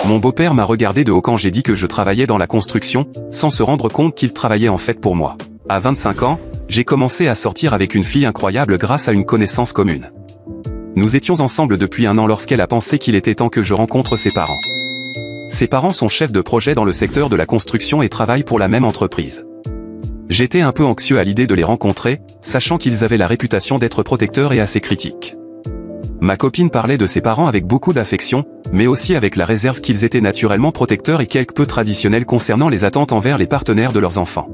Mon beau-père m'a regardé de haut quand j'ai dit que je travaillais dans la construction, sans se rendre compte qu'il travaillait en fait pour moi. À 25 ans, j'ai commencé à sortir avec une fille incroyable grâce à une connaissance commune. Nous étions ensemble depuis 1 an lorsqu'elle a pensé qu'il était temps que je rencontre ses parents. Ses parents sont chefs de projet dans le secteur de la construction et travaillent pour la même entreprise. J'étais un peu anxieux à l'idée de les rencontrer, sachant qu'ils avaient la réputation d'être protecteurs et assez critiques. Ma copine parlait de ses parents avec beaucoup d'affection, mais aussi avec la réserve qu'ils étaient naturellement protecteurs et quelque peu traditionnels concernant les attentes envers les partenaires de leurs enfants.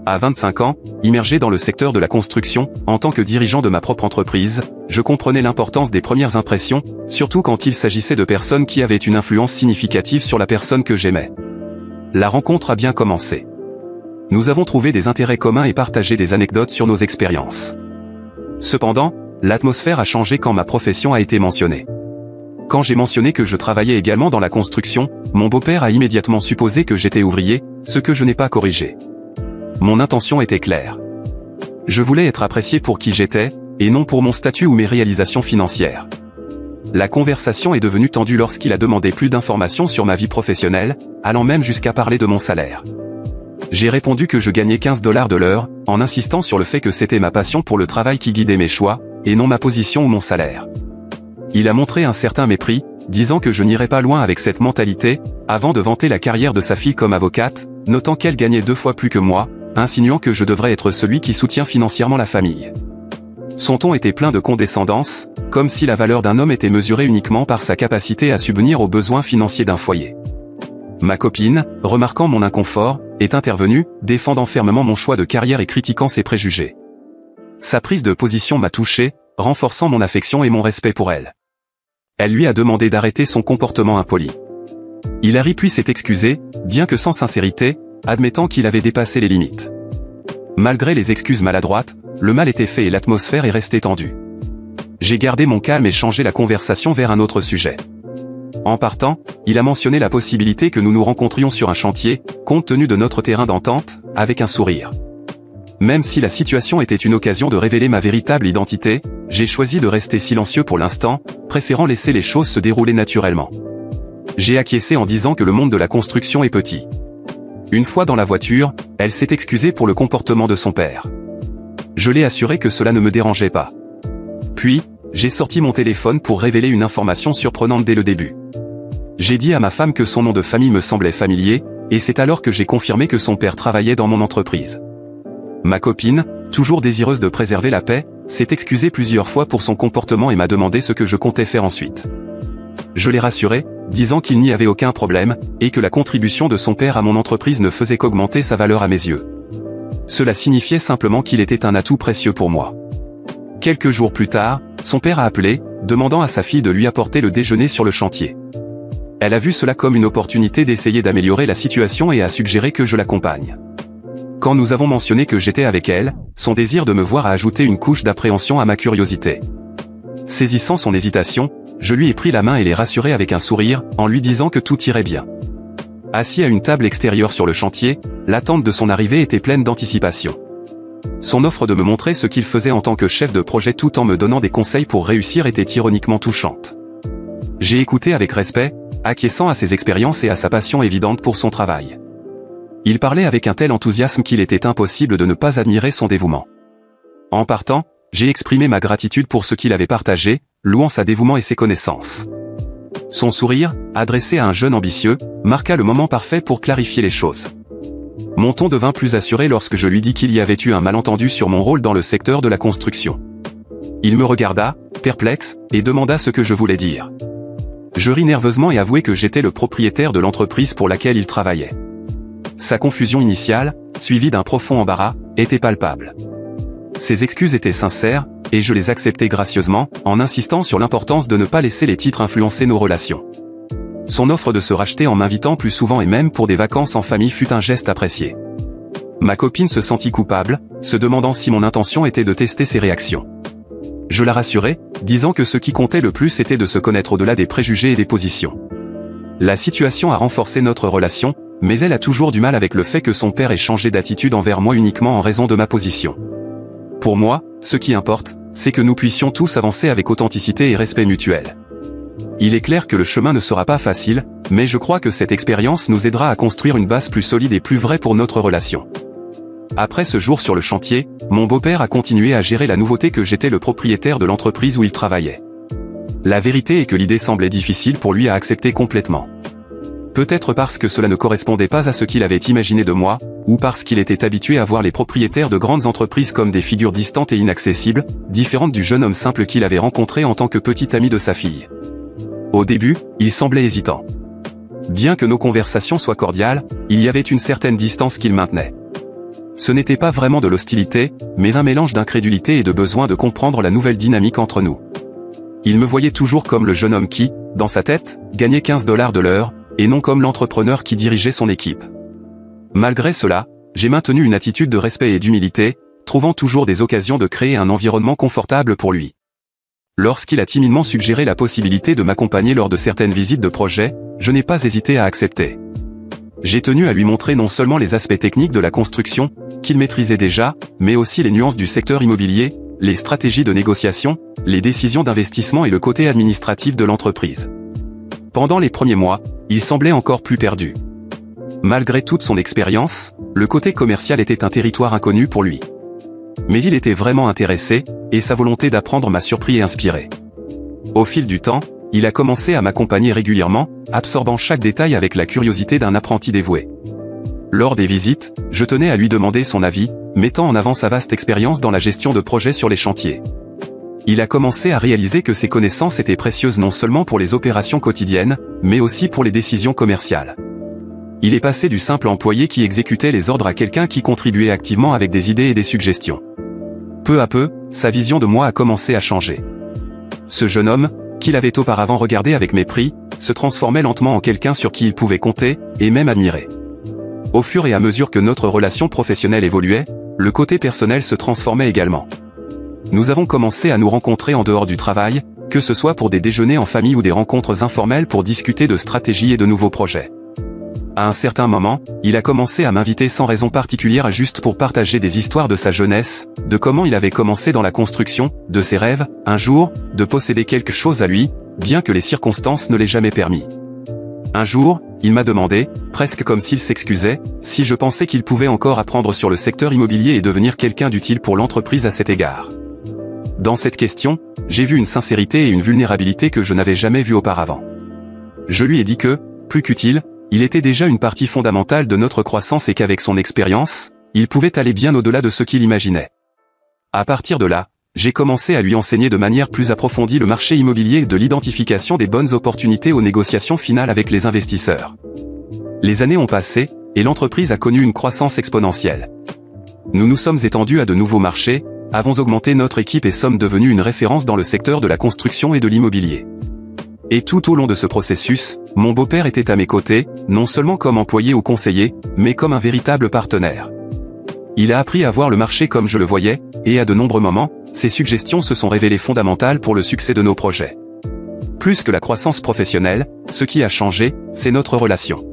À 25 ans, immergé dans le secteur de la construction, en tant que dirigeant de ma propre entreprise, je comprenais l'importance des premières impressions, surtout quand il s'agissait de personnes qui avaient une influence significative sur la personne que j'aimais. La rencontre a bien commencé. Nous avons trouvé des intérêts communs et partagé des anecdotes sur nos expériences. Cependant, l'atmosphère a changé quand ma profession a été mentionnée. Quand j'ai mentionné que je travaillais également dans la construction, mon beau-père a immédiatement supposé que j'étais ouvrier, ce que je n'ai pas corrigé. Mon intention était claire. Je voulais être apprécié pour qui j'étais, et non pour mon statut ou mes réalisations financières. La conversation est devenue tendue lorsqu'il a demandé plus d'informations sur ma vie professionnelle, allant même jusqu'à parler de mon salaire. J'ai répondu que je gagnais 15 $ de l'heure, en insistant sur le fait que c'était ma passion pour le travail qui guidait mes choix, et non ma position ou mon salaire. Il a montré un certain mépris, disant que je n'irais pas loin avec cette mentalité, avant de vanter la carrière de sa fille comme avocate, notant qu'elle gagnait 2 fois plus que moi, insinuant que je devrais être celui qui soutient financièrement la famille. Son ton était plein de condescendance, comme si la valeur d'un homme était mesurée uniquement par sa capacité à subvenir aux besoins financiers d'un foyer. Ma copine, remarquant mon inconfort, est intervenue, défendant fermement mon choix de carrière et critiquant ses préjugés. Sa prise de position m'a touché, renforçant mon affection et mon respect pour elle. Elle lui a demandé d'arrêter son comportement impoli. Il a ri puis s'est excusé, bien que sans sincérité, admettant qu'il avait dépassé les limites. Malgré les excuses maladroites, le mal était fait et l'atmosphère est restée tendue. J'ai gardé mon calme et changé la conversation vers un autre sujet. En partant, il a mentionné la possibilité que nous nous rencontrions sur un chantier, compte tenu de notre terrain d'entente, avec un sourire. Même si la situation était une occasion de révéler ma véritable identité, j'ai choisi de rester silencieux pour l'instant, préférant laisser les choses se dérouler naturellement. J'ai acquiescé en disant que le monde de la construction est petit. Une fois dans la voiture, elle s'est excusée pour le comportement de son père. Je l'ai assuré que cela ne me dérangeait pas. Puis, j'ai sorti mon téléphone pour révéler une information surprenante dès le début. J'ai dit à ma femme que son nom de famille me semblait familier, et c'est alors que j'ai confirmé que son père travaillait dans mon entreprise. Ma copine, toujours désireuse de préserver la paix, s'est excusée plusieurs fois pour son comportement et m'a demandé ce que je comptais faire ensuite. Je l'ai rassuré, disant qu'il n'y avait aucun problème, et que la contribution de son père à mon entreprise ne faisait qu'augmenter sa valeur à mes yeux. Cela signifiait simplement qu'il était un atout précieux pour moi. Quelques jours plus tard, son père a appelé, demandant à sa fille de lui apporter le déjeuner sur le chantier. Elle a vu cela comme une opportunité d'essayer d'améliorer la situation et a suggéré que je l'accompagne. Quand nous avons mentionné que j'étais avec elle, son désir de me voir a ajouté une couche d'appréhension à ma curiosité. Saisissant son hésitation, je lui ai pris la main et l'ai rassuré avec un sourire, en lui disant que tout irait bien. Assis à une table extérieure sur le chantier, l'attente de son arrivée était pleine d'anticipation. Son offre de me montrer ce qu'il faisait en tant que chef de projet tout en me donnant des conseils pour réussir était ironiquement touchante. J'ai écouté avec respect, acquiesçant à ses expériences et à sa passion évidente pour son travail. Il parlait avec un tel enthousiasme qu'il était impossible de ne pas admirer son dévouement. En partant, j'ai exprimé ma gratitude pour ce qu'il avait partagé, louant sa dévouement et ses connaissances. Son sourire, adressé à un jeune ambitieux, marqua le moment parfait pour clarifier les choses. Mon ton devint plus assuré lorsque je lui dis qu'il y avait eu un malentendu sur mon rôle dans le secteur de la construction. Il me regarda, perplexe, et demanda ce que je voulais dire. Je ris nerveusement et avouai que j'étais le propriétaire de l'entreprise pour laquelle il travaillait. Sa confusion initiale, suivie d'un profond embarras, était palpable. Ses excuses étaient sincères, et je les acceptai gracieusement, en insistant sur l'importance de ne pas laisser les titres influencer nos relations. Son offre de se racheter en m'invitant plus souvent et même pour des vacances en famille fut un geste apprécié. Ma copine se sentit coupable, se demandant si mon intention était de tester ses réactions. Je la rassurai, disant que ce qui comptait le plus était de se connaître au-delà des préjugés et des positions. La situation a renforcé notre relation, mais elle a toujours du mal avec le fait que son père ait changé d'attitude envers moi uniquement en raison de ma position. Pour moi, ce qui importe, c'est que nous puissions tous avancer avec authenticité et respect mutuel. Il est clair que le chemin ne sera pas facile, mais je crois que cette expérience nous aidera à construire une base plus solide et plus vraie pour notre relation. Après ce jour sur le chantier, mon beau-père a continué à gérer la nouveauté que j'étais le propriétaire de l'entreprise où il travaillait. La vérité est que l'idée semblait difficile pour lui à accepter complètement. Peut-être parce que cela ne correspondait pas à ce qu'il avait imaginé de moi, ou parce qu'il était habitué à voir les propriétaires de grandes entreprises comme des figures distantes et inaccessibles, différentes du jeune homme simple qu'il avait rencontré en tant que petit ami de sa fille. Au début, il semblait hésitant. Bien que nos conversations soient cordiales, il y avait une certaine distance qu'il maintenait. Ce n'était pas vraiment de l'hostilité, mais un mélange d'incrédulité et de besoin de comprendre la nouvelle dynamique entre nous. Il me voyait toujours comme le jeune homme qui, dans sa tête, gagnait 15 $ de l'heure, et non comme l'entrepreneur qui dirigeait son équipe. Malgré cela, j'ai maintenu une attitude de respect et d'humilité, trouvant toujours des occasions de créer un environnement confortable pour lui. Lorsqu'il a timidement suggéré la possibilité de m'accompagner lors de certaines visites de projet, je n'ai pas hésité à accepter. J'ai tenu à lui montrer non seulement les aspects techniques de la construction, qu'il maîtrisait déjà, mais aussi les nuances du secteur immobilier, les stratégies de négociation, les décisions d'investissement et le côté administratif de l'entreprise. Pendant les premiers mois, il semblait encore plus perdu. Malgré toute son expérience, le côté commercial était un territoire inconnu pour lui. Mais il était vraiment intéressé, et sa volonté d'apprendre m'a surpris et inspiré. Au fil du temps, il a commencé à m'accompagner régulièrement, absorbant chaque détail avec la curiosité d'un apprenti dévoué. Lors des visites, je tenais à lui demander son avis, mettant en avant sa vaste expérience dans la gestion de projets sur les chantiers. Il a commencé à réaliser que ses connaissances étaient précieuses non seulement pour les opérations quotidiennes, mais aussi pour les décisions commerciales. Il est passé du simple employé qui exécutait les ordres à quelqu'un qui contribuait activement avec des idées et des suggestions. Peu à peu, sa vision de moi a commencé à changer. Ce jeune homme, qu'il avait auparavant regardé avec mépris, se transformait lentement en quelqu'un sur qui il pouvait compter, et même admirer. Au fur et à mesure que notre relation professionnelle évoluait, le côté personnel se transformait également. Nous avons commencé à nous rencontrer en dehors du travail, que ce soit pour des déjeuners en famille ou des rencontres informelles pour discuter de stratégies et de nouveaux projets. À un certain moment, il a commencé à m'inviter sans raison particulière juste pour partager des histoires de sa jeunesse, de comment il avait commencé dans la construction, de ses rêves, un jour, de posséder quelque chose à lui, bien que les circonstances ne l'aient jamais permis. Un jour, il m'a demandé, presque comme s'il s'excusait, si je pensais qu'il pouvait encore apprendre sur le secteur immobilier et devenir quelqu'un d'utile pour l'entreprise à cet égard. Dans cette question, j'ai vu une sincérité et une vulnérabilité que je n'avais jamais vues auparavant. Je lui ai dit que, plus qu'utile, il était déjà une partie fondamentale de notre croissance et qu'avec son expérience, il pouvait aller bien au-delà de ce qu'il imaginait. À partir de là, j'ai commencé à lui enseigner de manière plus approfondie le marché immobilier et de l'identification des bonnes opportunités aux négociations finales avec les investisseurs. Les années ont passé, et l'entreprise a connu une croissance exponentielle. Nous nous sommes étendus à de nouveaux marchés, avons augmenté notre équipe et sommes devenus une référence dans le secteur de la construction et de l'immobilier. Et tout au long de ce processus, mon beau-père était à mes côtés, non seulement comme employé ou conseiller, mais comme un véritable partenaire. Il a appris à voir le marché comme je le voyais, et à de nombreux moments, ses suggestions se sont révélées fondamentales pour le succès de nos projets. Plus que la croissance professionnelle, ce qui a changé, c'est notre relation.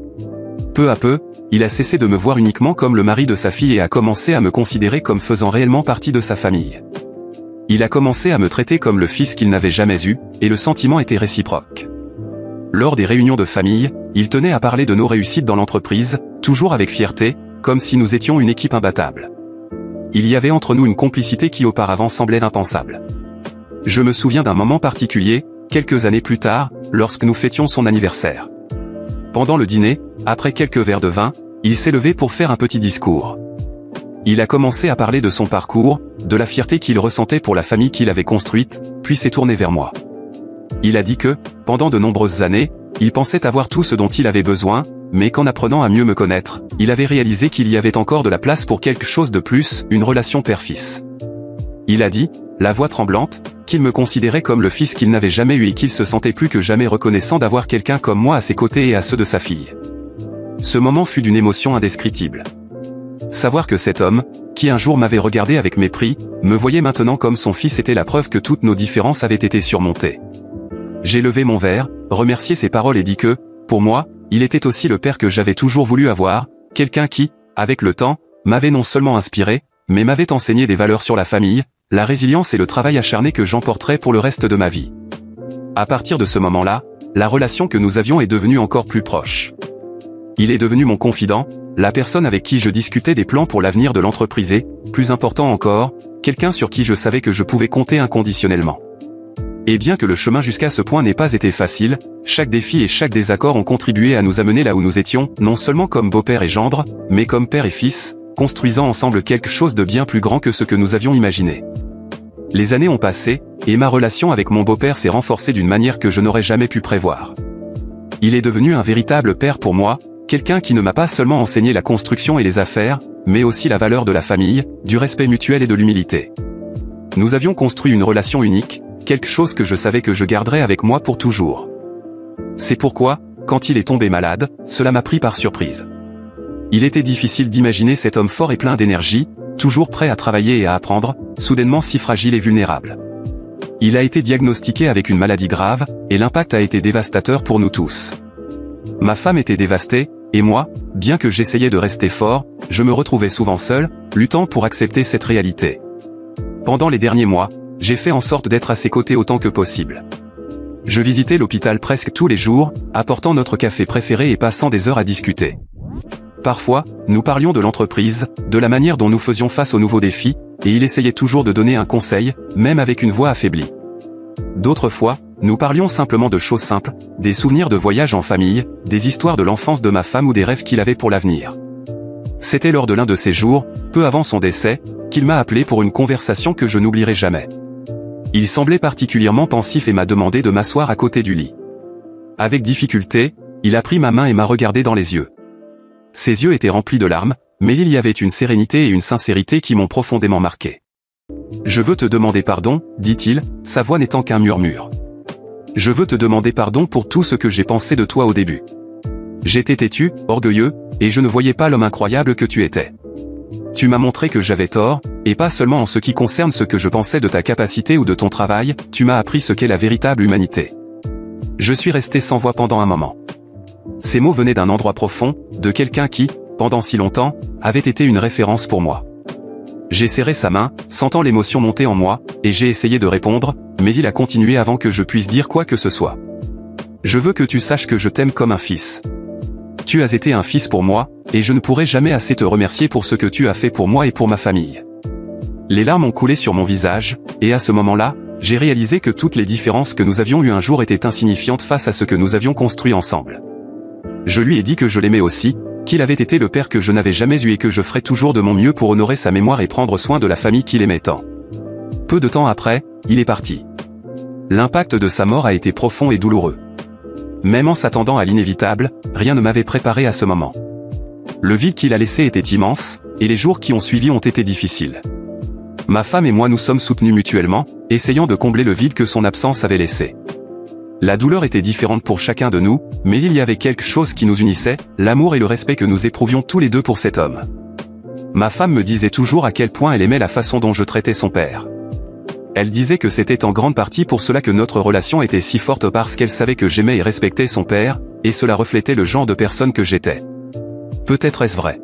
Peu à peu, il a cessé de me voir uniquement comme le mari de sa fille et a commencé à me considérer comme faisant réellement partie de sa famille. Il a commencé à me traiter comme le fils qu'il n'avait jamais eu, et le sentiment était réciproque. Lors des réunions de famille, il tenait à parler de nos réussites dans l'entreprise, toujours avec fierté, comme si nous étions une équipe imbattable. Il y avait entre nous une complicité qui auparavant semblait impensable. Je me souviens d'un moment particulier, quelques années plus tard, lorsque nous fêtions son anniversaire. Pendant le dîner, après quelques verres de vin, il s'est levé pour faire un petit discours. Il a commencé à parler de son parcours, de la fierté qu'il ressentait pour la famille qu'il avait construite, puis s'est tourné vers moi. Il a dit que, pendant de nombreuses années, il pensait avoir tout ce dont il avait besoin, mais qu'en apprenant à mieux me connaître, il avait réalisé qu'il y avait encore de la place pour quelque chose de plus, une relation père-fils. Il a dit, la voix tremblante, qu'il me considérait comme le fils qu'il n'avait jamais eu et qu'il se sentait plus que jamais reconnaissant d'avoir quelqu'un comme moi à ses côtés et à ceux de sa fille. Ce moment fut d'une émotion indescriptible. Savoir que cet homme, qui un jour m'avait regardé avec mépris, me voyait maintenant comme son fils était la preuve que toutes nos différences avaient été surmontées. J'ai levé mon verre, remercié ses paroles et dit que, pour moi, il était aussi le père que j'avais toujours voulu avoir, quelqu'un qui, avec le temps, m'avait non seulement inspiré, mais m'avait enseigné des valeurs sur la famille, la résilience et le travail acharné que j'emporterais pour le reste de ma vie. À partir de ce moment-là, la relation que nous avions est devenue encore plus proche. Il est devenu mon confident, la personne avec qui je discutais des plans pour l'avenir de l'entreprise et, plus important encore, quelqu'un sur qui je savais que je pouvais compter inconditionnellement. Et bien que le chemin jusqu'à ce point n'ait pas été facile, chaque défi et chaque désaccord ont contribué à nous amener là où nous étions, non seulement comme beau-père et gendre, mais comme père et fils, construisant ensemble quelque chose de bien plus grand que ce que nous avions imaginé. Les années ont passé, et ma relation avec mon beau-père s'est renforcée d'une manière que je n'aurais jamais pu prévoir. Il est devenu un véritable père pour moi, quelqu'un qui ne m'a pas seulement enseigné la construction et les affaires, mais aussi la valeur de la famille, du respect mutuel et de l'humilité. Nous avions construit une relation unique, quelque chose que je savais que je garderais avec moi pour toujours. C'est pourquoi, quand il est tombé malade, cela m'a pris par surprise. Il était difficile d'imaginer cet homme fort et plein d'énergie, toujours prêt à travailler et à apprendre, soudainement si fragile et vulnérable. Il a été diagnostiqué avec une maladie grave, et l'impact a été dévastateur pour nous tous. Ma femme était dévastée, et moi, bien que j'essayais de rester fort, je me retrouvais souvent seul, luttant pour accepter cette réalité. Pendant les derniers mois, j'ai fait en sorte d'être à ses côtés autant que possible. Je visitais l'hôpital presque tous les jours, apportant notre café préféré et passant des heures à discuter. Parfois, nous parlions de l'entreprise, de la manière dont nous faisions face aux nouveaux défis, et il essayait toujours de donner un conseil, même avec une voix affaiblie. D'autres fois, nous parlions simplement de choses simples, des souvenirs de voyages en famille, des histoires de l'enfance de ma femme ou des rêves qu'il avait pour l'avenir. C'était lors de l'un de ces jours, peu avant son décès, qu'il m'a appelé pour une conversation que je n'oublierai jamais. Il semblait particulièrement pensif et m'a demandé de m'asseoir à côté du lit. Avec difficulté, il a pris ma main et m'a regardé dans les yeux. Ses yeux étaient remplis de larmes, mais il y avait une sérénité et une sincérité qui m'ont profondément marqué. « Je veux te demander pardon, dit-il, sa voix n'étant qu'un murmure. Je veux te demander pardon pour tout ce que j'ai pensé de toi au début. J'étais têtu, orgueilleux, et je ne voyais pas l'homme incroyable que tu étais. Tu m'as montré que j'avais tort, et pas seulement en ce qui concerne ce que je pensais de ta capacité ou de ton travail, tu m'as appris ce qu'est la véritable humanité. Je suis resté sans voix pendant un moment. Ces mots venaient d'un endroit profond, de quelqu'un qui, pendant si longtemps, avait été une référence pour moi. J'ai serré sa main, sentant l'émotion monter en moi, et j'ai essayé de répondre, mais il a continué avant que je puisse dire quoi que ce soit. Je veux que tu saches que je t'aime comme un fils. Tu as été un fils pour moi, et je ne pourrai jamais assez te remercier pour ce que tu as fait pour moi et pour ma famille. Les larmes ont coulé sur mon visage, et à ce moment-là, j'ai réalisé que toutes les différences que nous avions eues un jour étaient insignifiantes face à ce que nous avions construit ensemble. Je lui ai dit que je l'aimais aussi, qu'il avait été le père que je n'avais jamais eu et que je ferais toujours de mon mieux pour honorer sa mémoire et prendre soin de la famille qu'il aimait tant. Peu de temps après, il est parti. L'impact de sa mort a été profond et douloureux. Même en s'attendant à l'inévitable, rien ne m'avait préparé à ce moment. Le vide qu'il a laissé était immense, et les jours qui ont suivi ont été difficiles. Ma femme et moi nous sommes soutenus mutuellement, essayant de combler le vide que son absence avait laissé. La douleur était différente pour chacun de nous, mais il y avait quelque chose qui nous unissait, l'amour et le respect que nous éprouvions tous les deux pour cet homme. Ma femme me disait toujours à quel point elle aimait la façon dont je traitais son père. Elle disait que c'était en grande partie pour cela que notre relation était si forte parce qu'elle savait que j'aimais et respectais son père, et cela reflétait le genre de personne que j'étais. Peut-être est-ce vrai.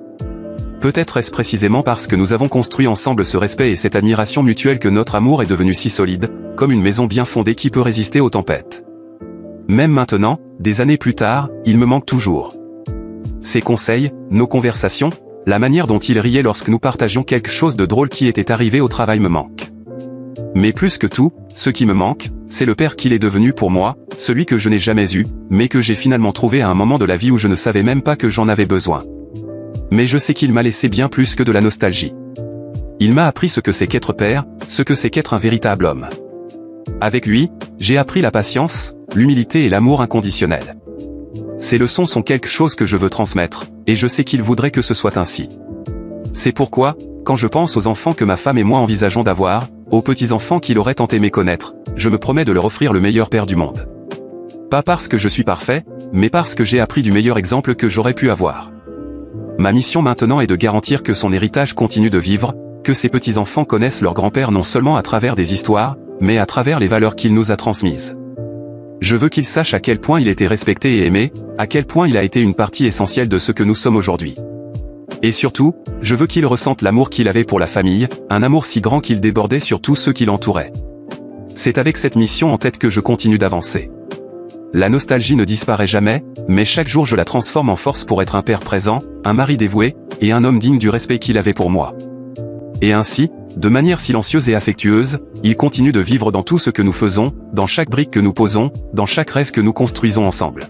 Peut-être est-ce précisément parce que nous avons construit ensemble ce respect et cette admiration mutuelle que notre amour est devenu si solide, comme une maison bien fondée qui peut résister aux tempêtes. Même maintenant, des années plus tard, il me manque toujours. Ses conseils, nos conversations, la manière dont il riait lorsque nous partagions quelque chose de drôle qui était arrivé au travail me manque. Mais plus que tout, ce qui me manque, c'est le père qu'il est devenu pour moi, celui que je n'ai jamais eu, mais que j'ai finalement trouvé à un moment de la vie où je ne savais même pas que j'en avais besoin. Mais je sais qu'il m'a laissé bien plus que de la nostalgie. Il m'a appris ce que c'est qu'être père, ce que c'est qu'être un véritable homme. Avec lui, j'ai appris la patience, l'humilité et l'amour inconditionnel. Ces leçons sont quelque chose que je veux transmettre, et je sais qu'il voudrait que ce soit ainsi. C'est pourquoi, quand je pense aux enfants que ma femme et moi envisageons d'avoir, aux petits-enfants qu'il aurait tant aimé connaître, je me promets de leur offrir le meilleur père du monde. Pas parce que je suis parfait, mais parce que j'ai appris du meilleur exemple que j'aurais pu avoir. Ma mission maintenant est de garantir que son héritage continue de vivre, que ses petits-enfants connaissent leur grand-père non seulement à travers des histoires, mais à travers les valeurs qu'il nous a transmises. Je veux qu'il sache à quel point il était respecté et aimé, à quel point il a été une partie essentielle de ce que nous sommes aujourd'hui. Et surtout, je veux qu'il ressente l'amour qu'il avait pour la famille, un amour si grand qu'il débordait sur tous ceux qui l'entouraient. C'est avec cette mission en tête que je continue d'avancer. La nostalgie ne disparaît jamais, mais chaque jour je la transforme en force pour être un père présent, un mari dévoué, et un homme digne du respect qu'il avait pour moi. Et ainsi, de manière silencieuse et affectueuse, il continue de vivre dans tout ce que nous faisons, dans chaque brique que nous posons, dans chaque rêve que nous construisons ensemble.